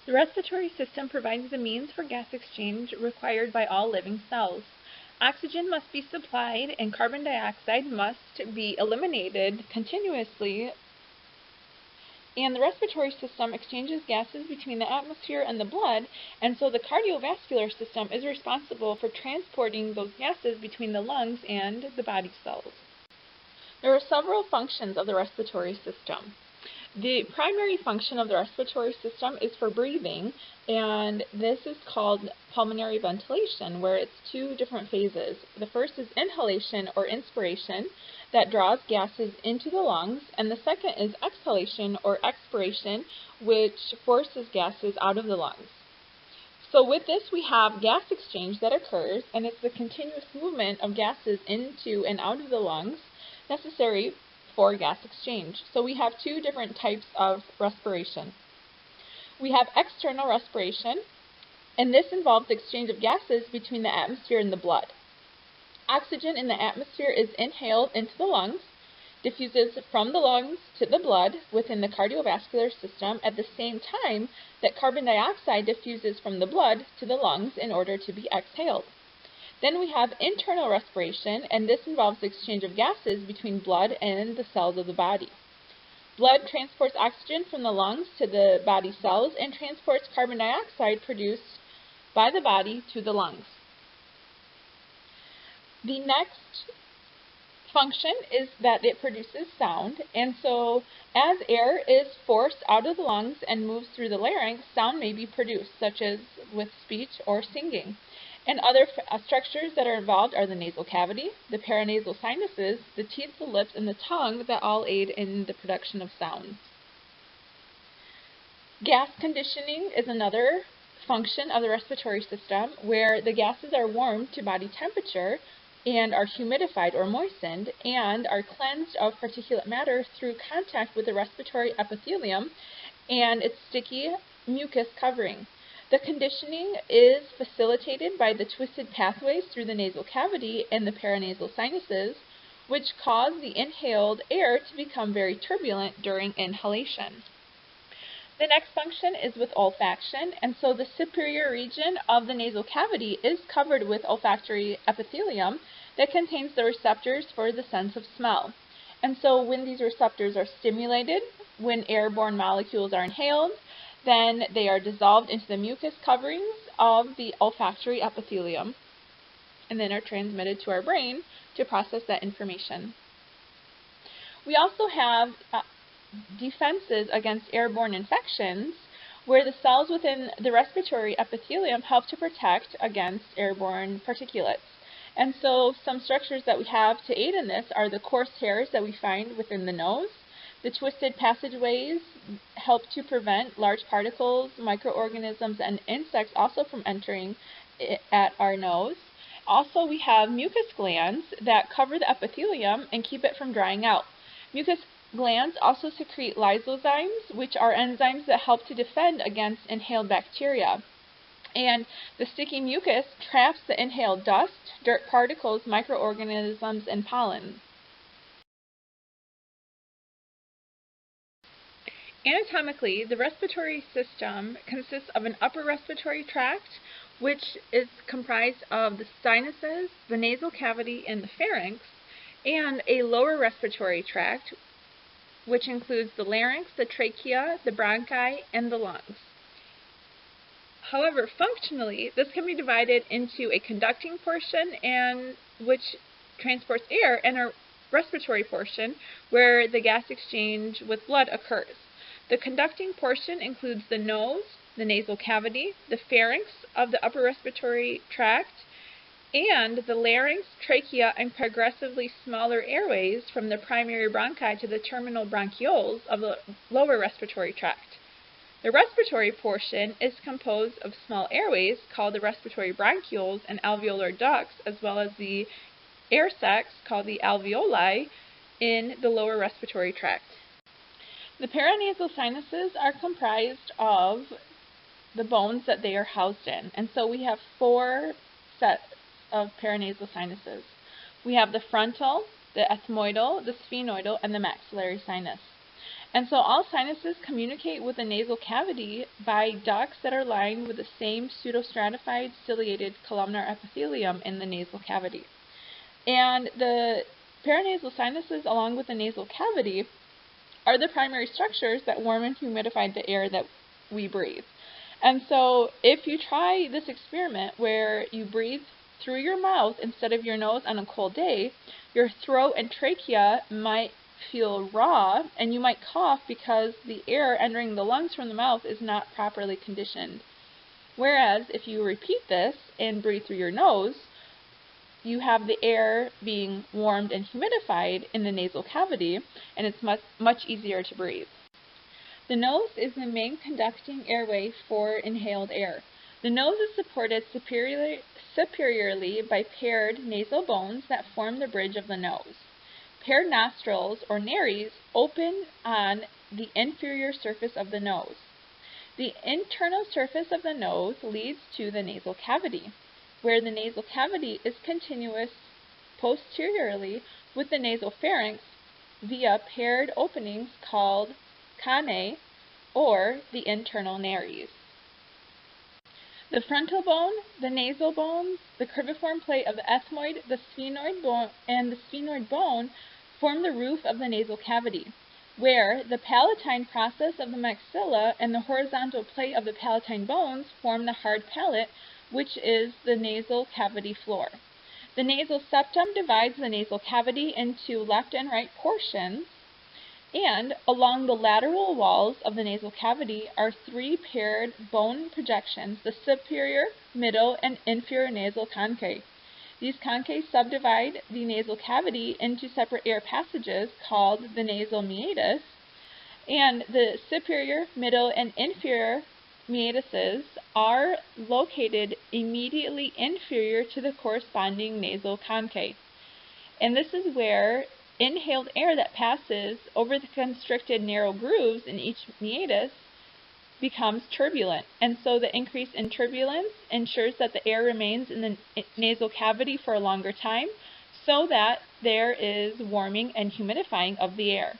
The respiratory system provides the means for gas exchange required by all living cells. Oxygen must be supplied and carbon dioxide must be eliminated continuously, and the respiratory system exchanges gases between the atmosphere and the blood, and so the cardiovascular system is responsible for transporting those gases between the lungs and the body cells. There are several functions of the respiratory system. The primary function of the respiratory system is for breathing, and this is called pulmonary ventilation, where it's two different phases. The first is inhalation or inspiration that draws gases into the lungs, and the second is exhalation or expiration, which forces gases out of the lungs. So with this, we have gas exchange that occurs, and it's the continuous movement of gases into and out of the lungs necessary for gas exchange. So we have two different types of respiration. We have external respiration, and this involves the exchange of gases between the atmosphere and the blood. Oxygen in the atmosphere is inhaled into the lungs, diffuses from the lungs to the blood within the cardiovascular system at the same time that carbon dioxide diffuses from the blood to the lungs in order to be exhaled. Then we have internal respiration, and this involves the exchange of gases between blood and the cells of the body. Blood transports oxygen from the lungs to the body cells and transports carbon dioxide produced by the body to the lungs. The next function is that it produces sound, and so as air is forced out of the lungs and moves through the larynx, sound may be produced, such as with speech or singing. And other structures that are involved are the nasal cavity, the paranasal sinuses, the teeth, the lips, and the tongue that all aid in the production of sounds. Gas conditioning is another function of the respiratory system, where the gases are warmed to body temperature and are humidified or moistened and are cleansed of particulate matter through contact with the respiratory epithelium and its sticky mucus covering. The conditioning is facilitated by the twisted pathways through the nasal cavity and the paranasal sinuses, which cause the inhaled air to become very turbulent during inhalation. The next function is with olfaction, and so the superior region of the nasal cavity is covered with olfactory epithelium that contains the receptors for the sense of smell. And so when these receptors are stimulated, when airborne molecules are inhaled, then they are dissolved into the mucus coverings of the olfactory epithelium and then are transmitted to our brain to process that information. We also have defenses against airborne infections, where the cells within the respiratory epithelium help to protect against airborne particulates. And so some structures that we have to aid in this are the coarse hairs that we find within the nose. The twisted passageways help to prevent large particles, microorganisms, and insects also from entering at our nose. Also, we have mucus glands that cover the epithelium and keep it from drying out. Mucus glands also secrete lysozymes, which are enzymes that help to defend against inhaled bacteria. And the sticky mucus traps the inhaled dust, dirt particles, microorganisms, and pollen. Anatomically, the respiratory system consists of an upper respiratory tract, which is comprised of the sinuses, the nasal cavity, and the pharynx, and a lower respiratory tract, which includes the larynx, the trachea, the bronchi, and the lungs. However, functionally, this can be divided into a conducting portion, which transports air, and a respiratory portion, where the gas exchange with blood occurs. The conducting portion includes the nose, the nasal cavity, the pharynx of the upper respiratory tract, and the larynx, trachea, and progressively smaller airways from the primary bronchi to the terminal bronchioles of the lower respiratory tract. The respiratory portion is composed of small airways called the respiratory bronchioles and alveolar ducts, as well as the air sacs called the alveoli in the lower respiratory tract. The paranasal sinuses are comprised of the bones that they are housed in, and so we have four sets of paranasal sinuses. We have the frontal, the ethmoidal, the sphenoidal, and the maxillary sinus. And so all sinuses communicate with the nasal cavity by ducts that are lined with the same pseudostratified ciliated columnar epithelium in the nasal cavity. And the paranasal sinuses, along with the nasal cavity, are the primary structures that warm and humidify the air that we breathe. And so if you try this experiment where you breathe through your mouth instead of your nose on a cold day, your throat and trachea might feel raw, and you might cough because the air entering the lungs from the mouth is not properly conditioned. Whereas if you repeat this and breathe through your nose, you have the air being warmed and humidified in the nasal cavity, and it's much easier to breathe. The nose is the main conducting airway for inhaled air. The nose is supported superiorly by paired nasal bones that form the bridge of the nose. Paired nostrils, or nares, open on the inferior surface of the nose. The internal surface of the nose leads to the nasal cavity, where the nasal cavity is continuous posteriorly with the nasal pharynx via paired openings called cannae, or the internal nares. The frontal bone, the nasal bones, the cribriform plate of the ethmoid, the sphenoid bone, and the sphenoid bone form the roof of the nasal cavity, where the palatine process of the maxilla and the horizontal plate of the palatine bones form the hard palate, which is the nasal cavity floor. The nasal septum divides the nasal cavity into left and right portions, and along the lateral walls of the nasal cavity are three paired bone projections, the superior, middle, and inferior nasal conchae. These conchae subdivide the nasal cavity into separate air passages called the nasal meatus, and the superior, middle, and inferior meatuses are located immediately inferior to the corresponding nasal conchae. And this is where inhaled air that passes over the constricted narrow grooves in each meatus becomes turbulent. And so the increase in turbulence ensures that the air remains in the nasal cavity for a longer time so that there is warming and humidifying of the air.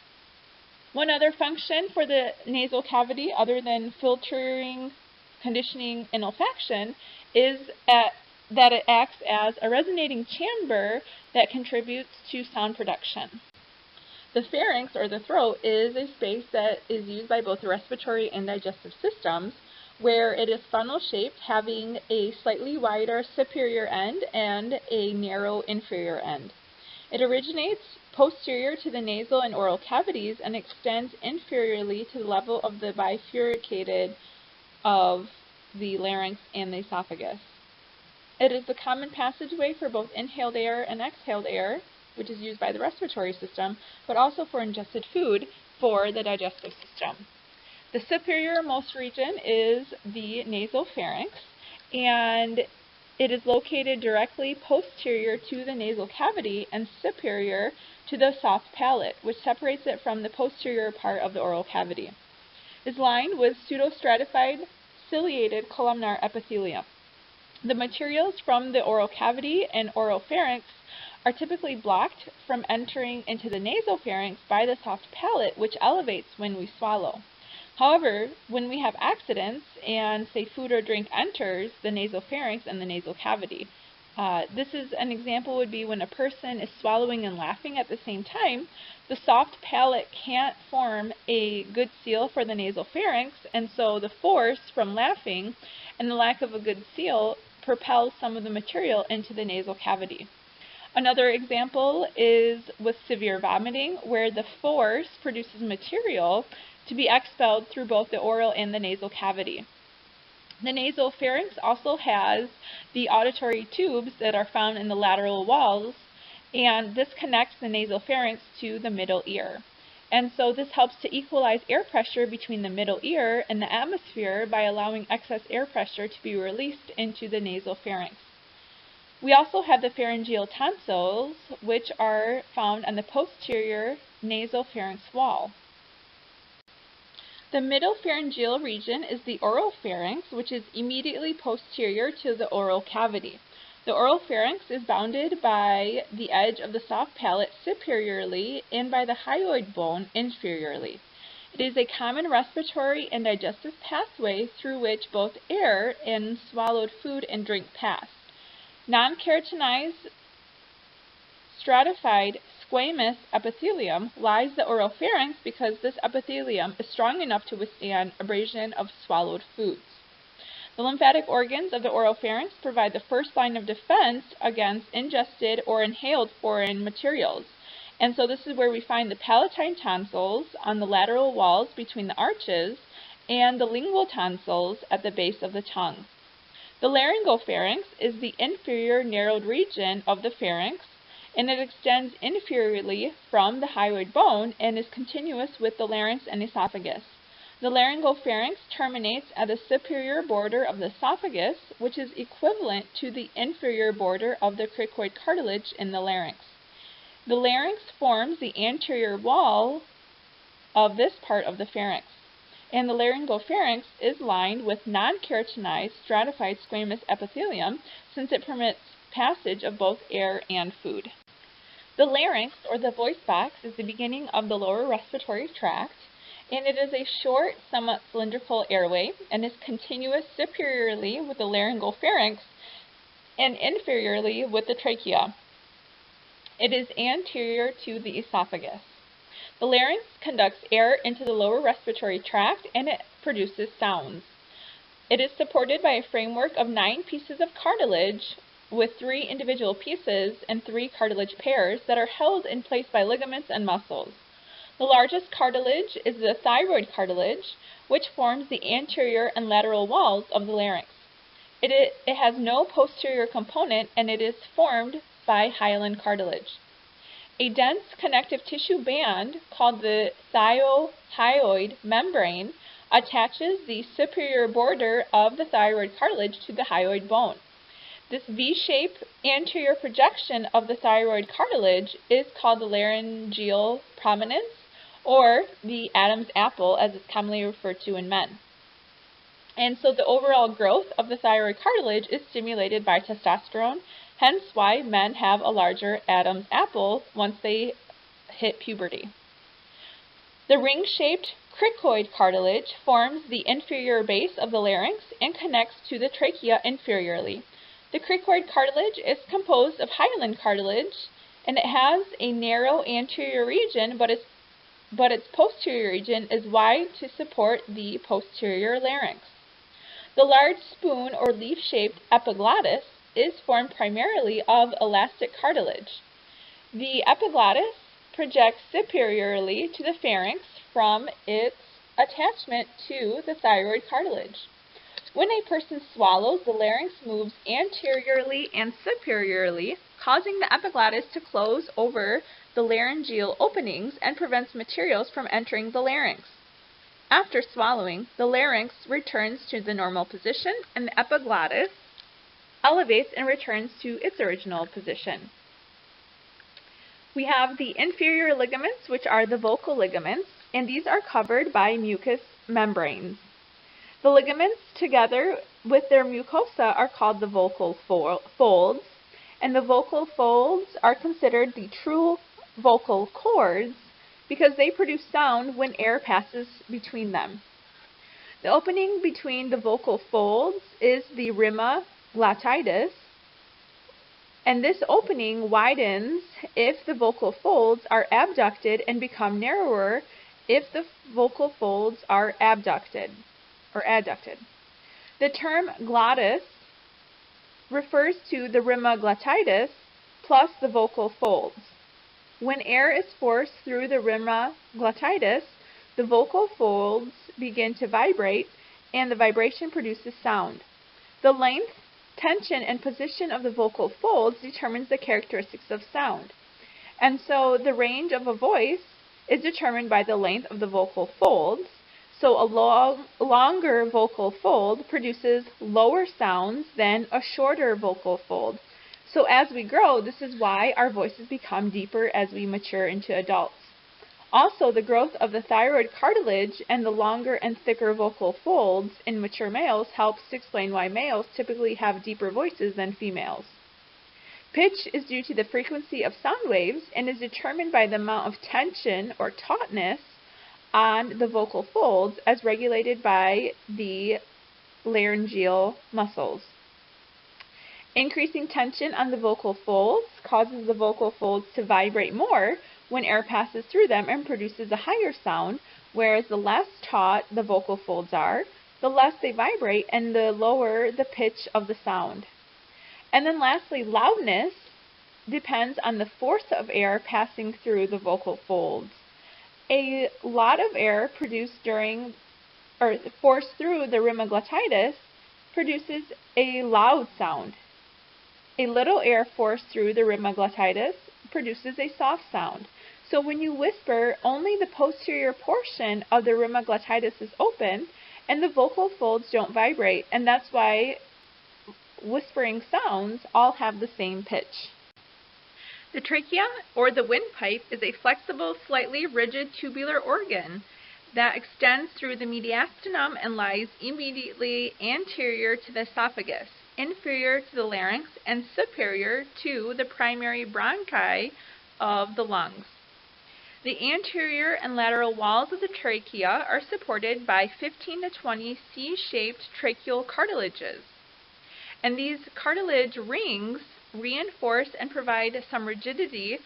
One other function for the nasal cavity, other than filtering, conditioning, and olfaction, is that it acts as a resonating chamber that contributes to sound production. The pharynx, or the throat, is a space that is used by both the respiratory and digestive systems, where it is funnel-shaped, having a slightly wider superior end and a narrow inferior end. It originates posterior to the nasal and oral cavities and extends inferiorly to the level of the bifurcated of the larynx and the esophagus. It is the common passageway for both inhaled air and exhaled air, which is used by the respiratory system, but also for ingested food for the digestive system. The superiormost region is the nasal pharynx, and it is located directly posterior to the nasal cavity and superior to the soft palate, which separates it from the posterior part of the oral cavity. It is lined with pseudostratified ciliated columnar epithelium. The materials from the oral cavity and oral pharynx are typically blocked from entering into the nasopharynx by the soft palate, which elevates when we swallow. However, when we have accidents and, say, food or drink enters the nasopharynx and the nasal cavity, this is an example would be when a person is swallowing and laughing at the same time, the soft palate can't form a good seal for the nasopharynx, and so the force from laughing and the lack of a good seal propels some of the material into the nasal cavity. Another example is with severe vomiting, where the force produces material to be expelled through both the oral and the nasal cavity. The nasal pharynx also has the auditory tubes that are found in the lateral walls, and this connects the nasal pharynx to the middle ear. And so this helps to equalize air pressure between the middle ear and the atmosphere by allowing excess air pressure to be released into the nasal pharynx. We also have the pharyngeal tonsils, which are found on the posterior nasopharynx wall. The middle pharyngeal region is the oral pharynx, which is immediately posterior to the oral cavity. The oral pharynx is bounded by the edge of the soft palate superiorly and by the hyoid bone inferiorly. It is a common respiratory and digestive pathway through which both air and swallowed food and drink pass. Non-keratinized stratified squamous epithelium lies the oropharynx because this epithelium is strong enough to withstand abrasion of swallowed foods. The lymphatic organs of the oropharynx provide the first line of defense against ingested or inhaled foreign materials. And so this is where we find the palatine tonsils on the lateral walls between the arches and the lingual tonsils at the base of the tongue. The laryngopharynx is the inferior narrowed region of the pharynx, and it extends inferiorly from the hyoid bone and is continuous with the larynx and esophagus. The laryngopharynx terminates at the superior border of the esophagus, which is equivalent to the inferior border of the cricoid cartilage in the larynx. The larynx forms the anterior wall of this part of the pharynx, and the laryngopharynx is lined with non-keratinized stratified squamous epithelium since it permits passage of both air and food. The larynx, or the voice box, is the beginning of the lower respiratory tract, and it is a short, somewhat cylindrical airway and is continuous superiorly with the laryngopharynx and inferiorly with the trachea. It is anterior to the esophagus. The larynx conducts air into the lower respiratory tract and it produces sounds. It is supported by a framework of 9 pieces of cartilage with 3 individual pieces and 3 cartilage pairs that are held in place by ligaments and muscles. The largest cartilage is the thyroid cartilage, which forms the anterior and lateral walls of the larynx. It has no posterior component and it is formed by hyaline cartilage. A dense connective tissue band called the thyrohyoid membrane attaches the superior border of the thyroid cartilage to the hyoid bone. This V-shaped anterior projection of the thyroid cartilage is called the laryngeal prominence, or the Adam's apple as it's commonly referred to in men. And so the overall growth of the thyroid cartilage is stimulated by testosterone, hence why men have a larger Adam's apple once they hit puberty. The ring-shaped cricoid cartilage forms the inferior base of the larynx and connects to the trachea inferiorly. The cricoid cartilage is composed of hyaline cartilage, and it has a narrow anterior region, but its posterior region is wide to support the posterior larynx. The large spoon or leaf-shaped epiglottis is formed primarily of elastic cartilage. The epiglottis projects superiorly to the pharynx from its attachment to the thyroid cartilage. When a person swallows, the larynx moves anteriorly and superiorly, causing the epiglottis to close over the laryngeal openings and prevents materials from entering the larynx. After swallowing, the larynx returns to the normal position and the epiglottis elevates and returns to its original position. We have the inferior ligaments, which are the vocal ligaments, and these are covered by mucous membranes. The ligaments, together with their mucosa, are called the vocal folds, and the vocal folds are considered the true vocal cords because they produce sound when air passes between them. The opening between the vocal folds is the rima glottis, and this opening widens if the vocal folds are abducted and become narrower if the vocal folds are abducted or adducted. The term glottis refers to the rima glottis plus the vocal folds. When air is forced through the rima glottis, the vocal folds begin to vibrate and the vibration produces sound. The length, tension, and position of the vocal folds determines the characteristics of sound. And so the range of a voice is determined by the length of the vocal folds. So a longer vocal fold produces lower sounds than a shorter vocal fold. So as we grow, this is why our voices become deeper as we mature into adults. Also, the growth of the thyroid cartilage and the longer and thicker vocal folds in mature males helps to explain why males typically have deeper voices than females. Pitch is due to the frequency of sound waves and is determined by the amount of tension or tautness on the vocal folds as regulated by the laryngeal muscles. Increasing tension on the vocal folds causes the vocal folds to vibrate more when air passes through them and produces a higher sound, whereas the less taut the vocal folds are, the less they vibrate and the lower the pitch of the sound. And then lastly, loudness depends on the force of air passing through the vocal folds. A lot of air produced during or forced through the rhinoglotitis produces a loud sound. A little air forced through the rhinoglotitis produces a soft sound. So when you whisper, only the posterior portion of the rhinoglotitis is open and the vocal folds don't vibrate, and that's why whispering sounds all have the same pitch. The trachea, or the windpipe, is a flexible, slightly rigid tubular organ that extends through the mediastinum and lies immediately anterior to the esophagus, inferior to the larynx, and superior to the primary bronchi of the lungs. The anterior and lateral walls of the trachea are supported by 15 to 20 C-shaped tracheal cartilages. And these cartilage rings reinforce and provide some rigidity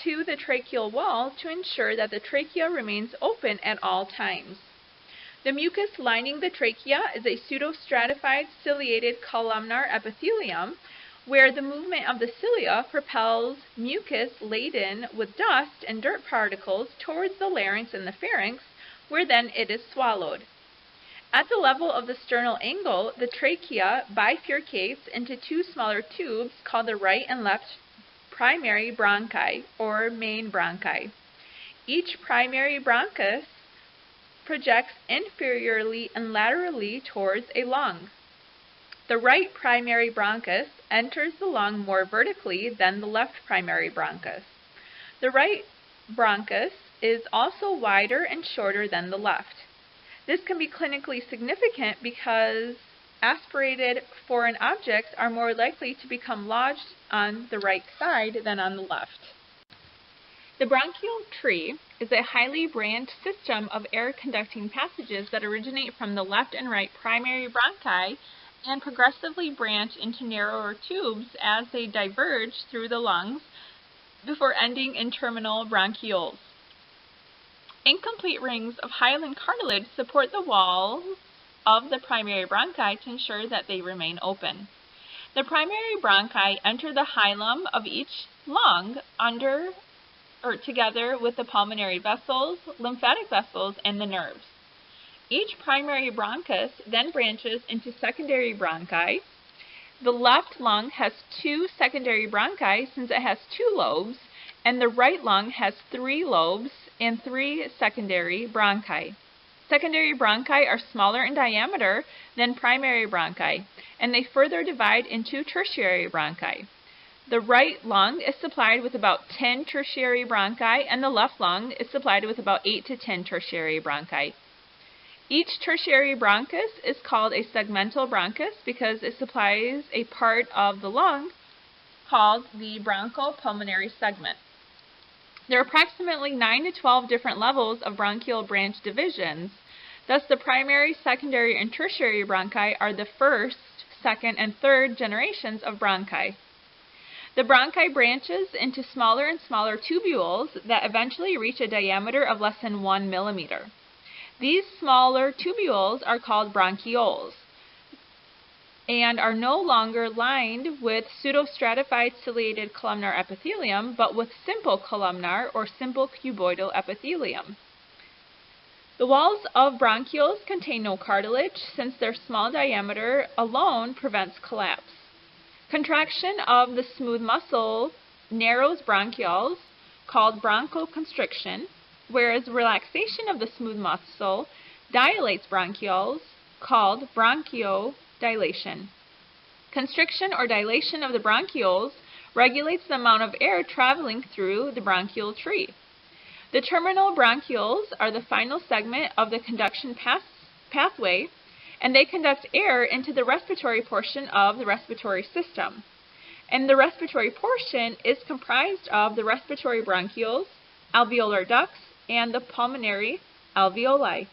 to the tracheal wall to ensure that the trachea remains open at all times. The mucus lining the trachea is a pseudostratified ciliated columnar epithelium where the movement of the cilia propels mucus laden with dust and dirt particles towards the larynx and the pharynx, where then it is swallowed. At the level of the sternal angle, the trachea bifurcates into two smaller tubes called the right and left primary bronchi, or main bronchi. Each primary bronchus projects inferiorly and laterally towards a lung. The right primary bronchus enters the lung more vertically than the left primary bronchus. The right bronchus is also wider and shorter than the left. This can be clinically significant because aspirated foreign objects are more likely to become lodged on the right side than on the left. The bronchial tree is a highly branched system of air-conducting passages that originate from the left and right primary bronchi and progressively branch into narrower tubes as they diverge through the lungs before ending in terminal bronchioles. Incomplete rings of hyaline cartilage support the walls of the primary bronchi to ensure that they remain open. The primary bronchi enter the hilum of each lung together with the pulmonary vessels, lymphatic vessels, and the nerves. Each primary bronchus then branches into secondary bronchi. The left lung has two secondary bronchi since it has two lobes, and the right lung has 3 lobes and 3 secondary bronchi. Secondary bronchi are smaller in diameter than primary bronchi, and they further divide into tertiary bronchi. The right lung is supplied with about 10 tertiary bronchi, and the left lung is supplied with about 8 to 10 tertiary bronchi. Each tertiary bronchus is called a segmental bronchus because it supplies a part of the lung called the bronchopulmonary segment. There are approximately 9 to 12 different levels of bronchial branch divisions. Thus, the primary, secondary, and tertiary bronchi are the first, second, and third generations of bronchi. The bronchi branches into smaller and smaller tubules that eventually reach a diameter of less than 1 millimeter. These smaller tubules are called bronchioles and are no longer lined with pseudostratified ciliated columnar epithelium, but with simple columnar or simple cuboidal epithelium. The walls of bronchioles contain no cartilage since their small diameter alone prevents collapse. Contraction of the smooth muscle narrows bronchioles, called bronchoconstriction, whereas relaxation of the smooth muscle dilates bronchioles, called bronchiodilation. Constriction or dilation of the bronchioles regulates the amount of air traveling through the bronchial tree. The terminal bronchioles are the final segment of the conduction pathway, and they conduct air into the respiratory portion of the respiratory system. And the respiratory portion is comprised of the respiratory bronchioles, alveolar ducts, and the pulmonary alveoli,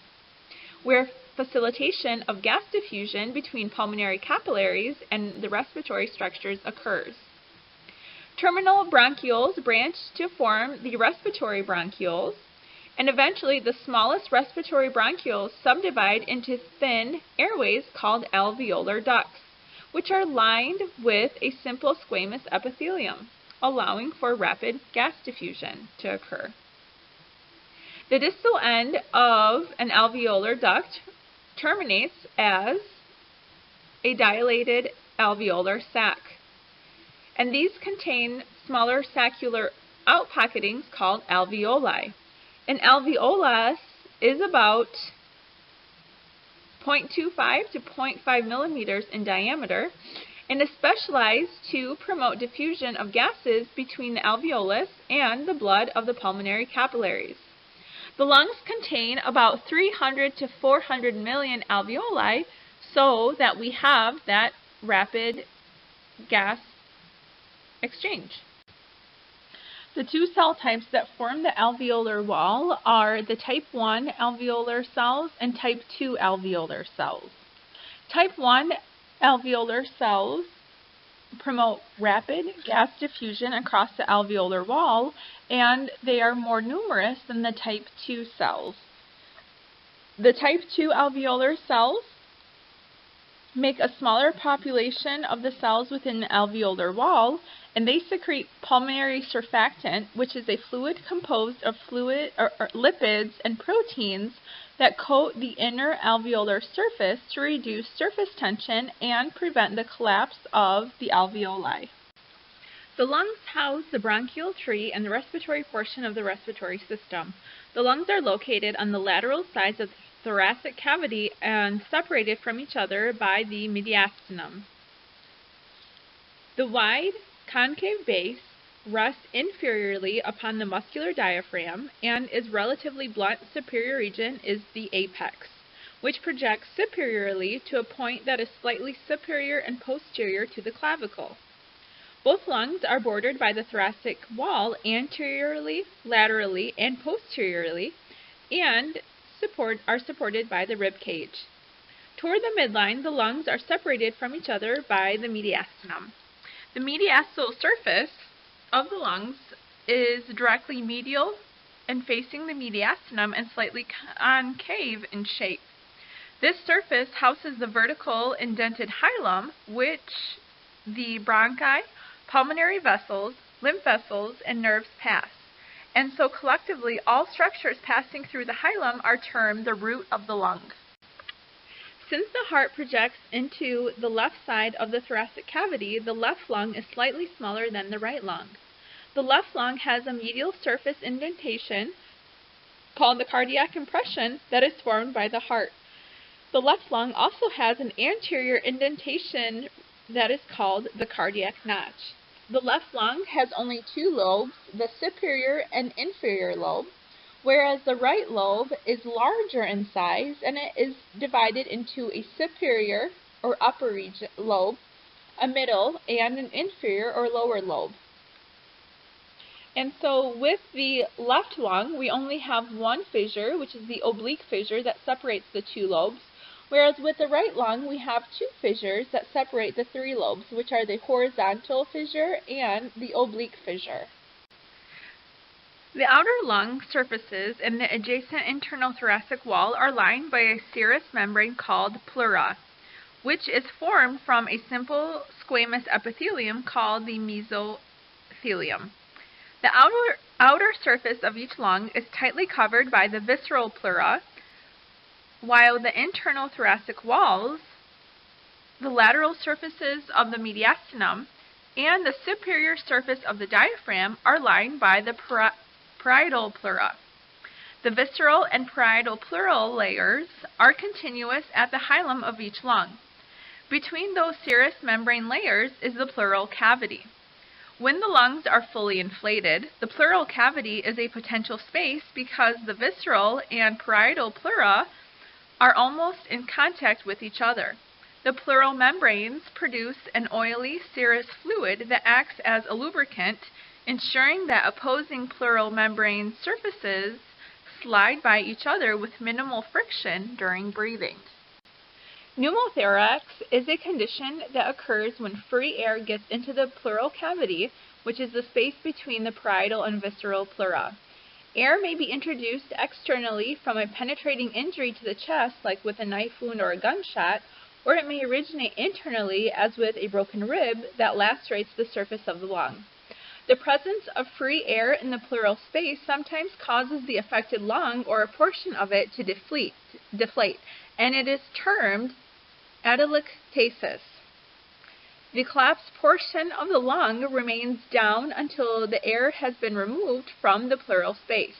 where facilitation of gas diffusion between pulmonary capillaries and the respiratory structures occurs. Terminal bronchioles branch to form the respiratory bronchioles, and eventually the smallest respiratory bronchioles subdivide into thin airways called alveolar ducts, which are lined with a simple squamous epithelium, allowing for rapid gas diffusion to occur. The distal end of an alveolar duct terminates as a dilated alveolar sac, and these contain smaller saccular outpocketings called alveoli. An alveolus is about 0.25 to 0.5 millimeters in diameter and is specialized to promote diffusion of gases between the alveolus and the blood of the pulmonary capillaries. The lungs contain about 300 to 400 million alveoli, so that we have that rapid gas exchange. The two cell types that form the alveolar wall are the type 1 alveolar cells and type 2 alveolar cells. Type 1 alveolar cells promote rapid gas diffusion across the alveolar wall, and they are more numerous than the type 2 cells. The type 2 alveolar cells make a smaller population of the cells within the alveolar wall, and they secrete pulmonary surfactant, which is a fluid composed of lipids and proteins that coat the inner alveolar surface to reduce surface tension and prevent the collapse of the alveoli. The lungs house the bronchial tree and the respiratory portion of the respiratory system. The lungs are located on the lateral sides of the thoracic cavity and separated from each other by the mediastinum. The wide, concave base rests inferiorly upon the muscular diaphragm, and its relatively blunt superior region is the apex, which projects superiorly to a point that is slightly superior and posterior to the clavicle. Both lungs are bordered by the thoracic wall anteriorly, laterally, and posteriorly, and are supported by the rib cage. Toward the midline, the lungs are separated from each other by the mediastinum. The mediastinal surface of the lungs is directly medial and facing the mediastinum and slightly concave in shape. This surface houses the vertical indented hilum, which the bronchi, pulmonary vessels, lymph vessels, and nerves pass. And so collectively, all structures passing through the hilum are termed the root of the lung. Since the heart projects into the left side of the thoracic cavity, the left lung is slightly smaller than the right lung. The left lung has a medial surface indentation called the cardiac impression that is formed by the heart. The left lung also has an anterior indentation that is called the cardiac notch. The left lung has only two lobes, the superior and inferior lobe, whereas the right lobe is larger in size and it is divided into a superior or upper lobe, a middle, and an inferior or lower lobe. And so with the left lung, we only have one fissure, which is the oblique fissure that separates the two lobes, whereas with the right lung, we have two fissures that separate the three lobes, which are the horizontal fissure and the oblique fissure. The outer lung surfaces and the adjacent internal thoracic wall are lined by a serous membrane called pleura, which is formed from a simple squamous epithelium called the mesothelium. The outer surface of each lung is tightly covered by the visceral pleura, while the internal thoracic walls, the lateral surfaces of the mediastinum, and the superior surface of the diaphragm are lined by the parietal pleura. The visceral and parietal pleural layers are continuous at the hilum of each lung. Between those serous membrane layers is the pleural cavity. When the lungs are fully inflated, the pleural cavity is a potential space because the visceral and parietal pleura are almost in contact with each other. The pleural membranes produce an oily serous fluid that acts as a lubricant, ensuring that opposing pleural membrane surfaces slide by each other with minimal friction during breathing. Pneumothorax is a condition that occurs when free air gets into the pleural cavity, which is the space between the parietal and visceral pleura. Air may be introduced externally from a penetrating injury to the chest, like with a knife wound or a gunshot, or it may originate internally, as with a broken rib that lacerates the surface of the lung. The presence of free air in the pleural space sometimes causes the affected lung or a portion of it to deflate, and it is termed atelectasis. The collapsed portion of the lung remains down until the air has been removed from the pleural space.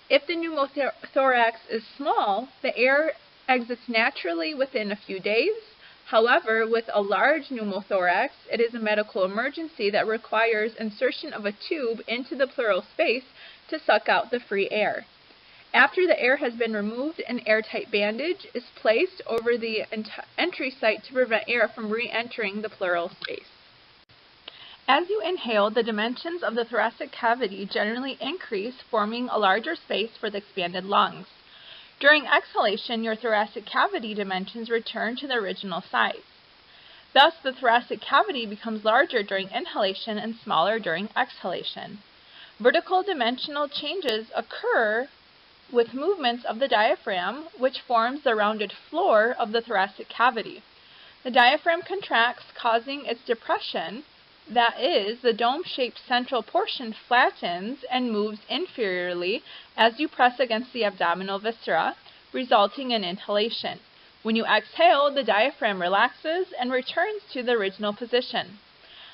If the pneumothorax is small, the air exits naturally within a few days. However, with a large pneumothorax, it is a medical emergency that requires insertion of a tube into the pleural space to suck out the free air. After the air has been removed, an airtight bandage is placed over the entry site to prevent air from re-entering the pleural space. As you inhale, the dimensions of the thoracic cavity generally increase, forming a larger space for the expanded lungs. During exhalation, your thoracic cavity dimensions return to the original size. Thus, the thoracic cavity becomes larger during inhalation and smaller during exhalation. Vertical dimensional changes occur with movements of the diaphragm, which forms the rounded floor of the thoracic cavity. The diaphragm contracts, causing its depression. That is, the dome-shaped central portion flattens and moves inferiorly as you press against the abdominal viscera, resulting in inhalation. When you exhale, the diaphragm relaxes and returns to the original position.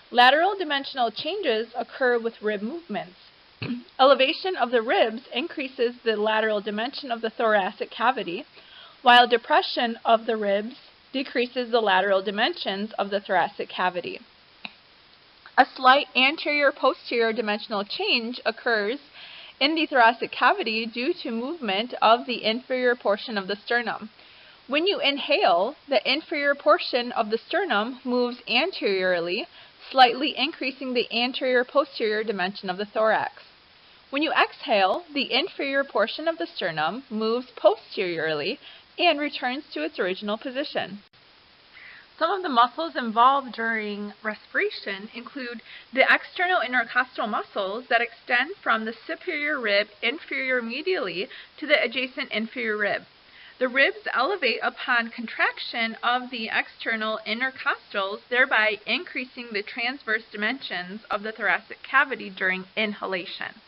Lateral dimensional changes occur with rib movements. Elevation of the ribs increases the lateral dimension of the thoracic cavity, while depression of the ribs decreases the lateral dimensions of the thoracic cavity. A slight anterior-posterior dimensional change occurs in the thoracic cavity due to movement of the inferior portion of the sternum. When you inhale, the inferior portion of the sternum moves anteriorly, slightly increasing the anterior-posterior dimension of the thorax. When you exhale, the inferior portion of the sternum moves posteriorly and returns to its original position. Some of the muscles involved during respiration include the external intercostal muscles that extend from the superior rib inferior medially to the adjacent inferior rib. The ribs elevate upon contraction of the external intercostals, thereby increasing the transverse dimensions of the thoracic cavity during inhalation.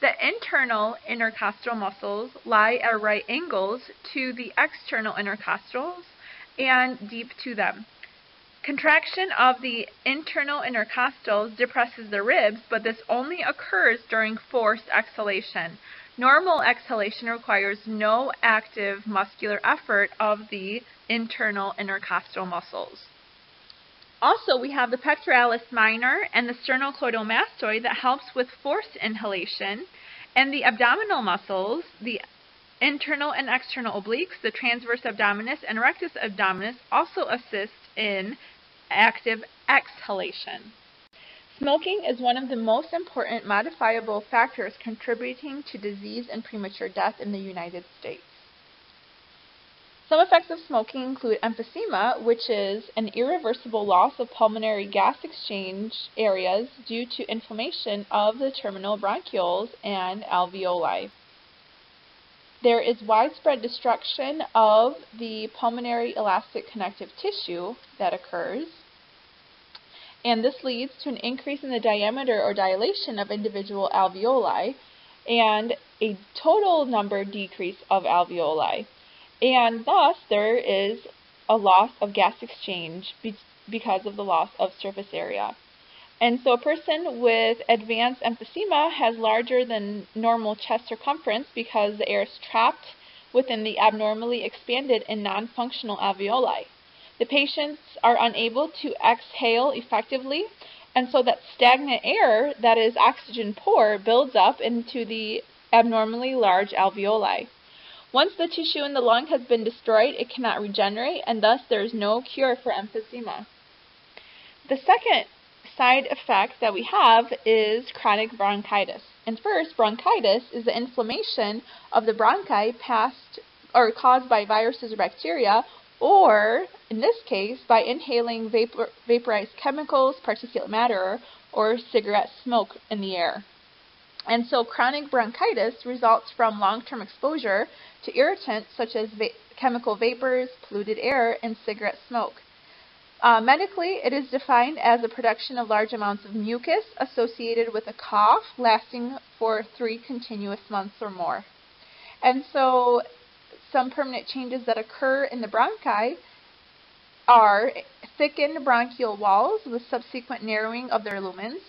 The internal intercostal muscles lie at right angles to the external intercostals and deep to them. Contraction of the internal intercostals depresses the ribs, but this only occurs during forced exhalation. Normal exhalation requires no active muscular effort of the internal intercostal muscles. Also, we have the pectoralis minor and the sternocleidomastoid that helps with forced inhalation, and the abdominal muscles, the internal and external obliques, the transverse abdominis and rectus abdominis, also assist in active exhalation. Smoking is one of the most important modifiable factors contributing to disease and premature death in the United States. Some effects of smoking include emphysema, which is an irreversible loss of pulmonary gas exchange areas due to inflammation of the terminal bronchioles and alveoli. There is widespread destruction of the pulmonary elastic connective tissue that occurs, and this leads to an increase in the diameter or dilation of individual alveoli and a total number decrease of alveoli. And thus, there is a loss of gas exchange because of the loss of surface area. And so a person with advanced emphysema has larger than normal chest circumference because the air is trapped within the abnormally expanded and non-functional alveoli. The patients are unable to exhale effectively, and so that stagnant air that is oxygen poor builds up into the abnormally large alveoli. Once the tissue in the lung has been destroyed, it cannot regenerate, and thus there is no cure for emphysema. The second side effect that we have is chronic bronchitis. And first, bronchitis is the inflammation of the bronchi caused by viruses or bacteria, or, in this case, by inhaling vaporized chemicals, particulate matter, or cigarette smoke in the air. And so chronic bronchitis results from long-term exposure to irritants such as chemical vapors, polluted air, and cigarette smoke. Medically, it is defined as a production of large amounts of mucus associated with a cough lasting for 3 continuous months or more. And so some permanent changes that occur in the bronchi are thickened bronchial walls with subsequent narrowing of their lumens,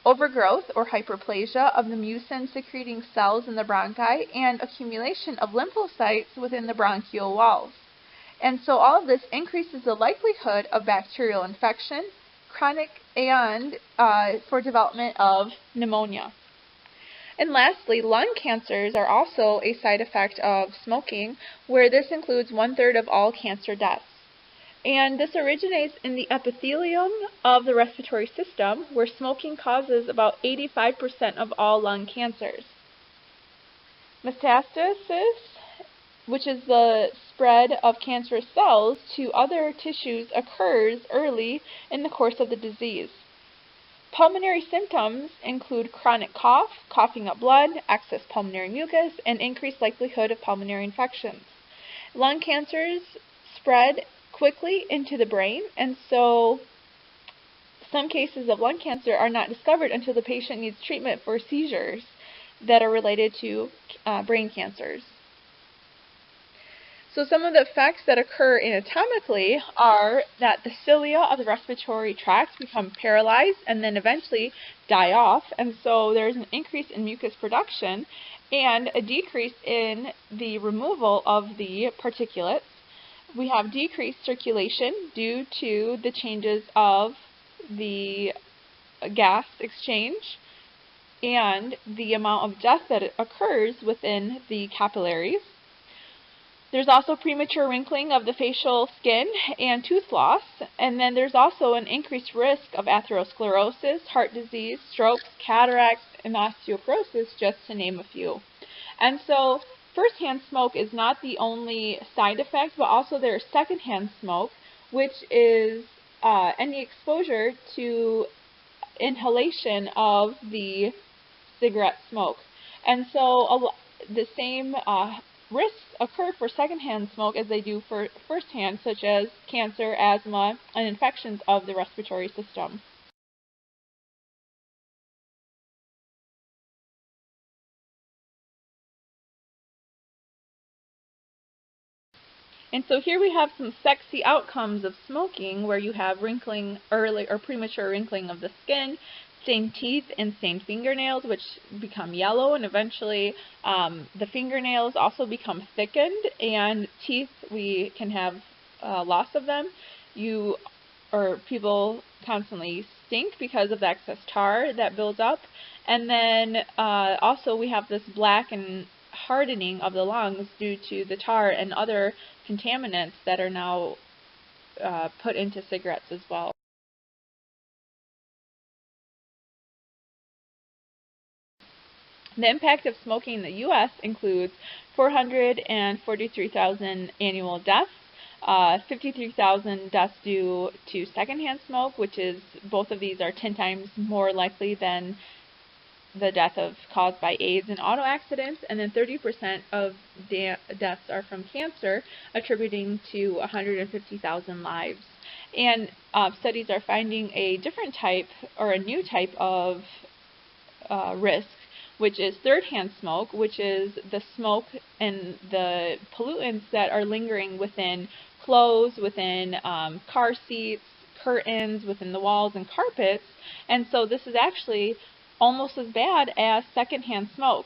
overgrowth or hyperplasia of the mucin-secreting cells in the bronchi, and accumulation of lymphocytes within the bronchial walls. And so all of this increases the likelihood of bacterial infection, chronic, and for development of pneumonia. And lastly, lung cancers are also a side effect of smoking, where this includes 1/3 of all cancer deaths. And this originates in the epithelium of the respiratory system, where smoking causes about 85% of all lung cancers. Metastasis, which is the spread of cancerous cells to other tissues, occurs early in the course of the disease. Pulmonary symptoms include chronic cough, coughing up blood, excess pulmonary mucus, and increased likelihood of pulmonary infections. Lung cancers spread quickly into the brain, and so some cases of lung cancer are not discovered until the patient needs treatment for seizures that are related to brain cancers. So some of the effects that occur anatomically are that the cilia of the respiratory tract become paralyzed and then eventually die off, and so there's an increase in mucus production and a decrease in the removal of the particulates. We have decreased circulation due to the changes of the gas exchange and the amount of death that occurs within the capillaries. There's also premature wrinkling of the facial skin and tooth loss, and then there's also an increased risk of atherosclerosis, heart disease, strokes, cataracts, and osteoporosis, just to name a few. And so first-hand smoke is not the only side effect, but also there's second-hand smoke, which is any exposure to inhalation of the cigarette smoke. And so the same risks occur for second-hand smoke as they do for first-hand, such as cancer, asthma, and infections of the respiratory system. And so here we have some sexy outcomes of smoking, where you have wrinkling early or premature wrinkling of the skin, stained teeth, and stained fingernails, which become yellow, and eventually the fingernails also become thickened, and teeth, we can have loss of them. People constantly stink because of the excess tar that builds up, and then also we have this black and hardening of the lungs due to the tar and other contaminants that are now put into cigarettes as well. The impact of smoking in the U.S. includes 443,000 annual deaths, 53,000 deaths due to secondhand smoke, which is, both of these are 10 times more likely than the death caused by AIDS and auto accidents, and then 30% of deaths are from cancer, attributing to 150,000 lives. And studies are finding a different type, or a new type of risk, which is third-hand smoke, which is the smoke and the pollutants that are lingering within clothes, within car seats, curtains, within the walls and carpets. And so this is actually almost as bad as secondhand smoke.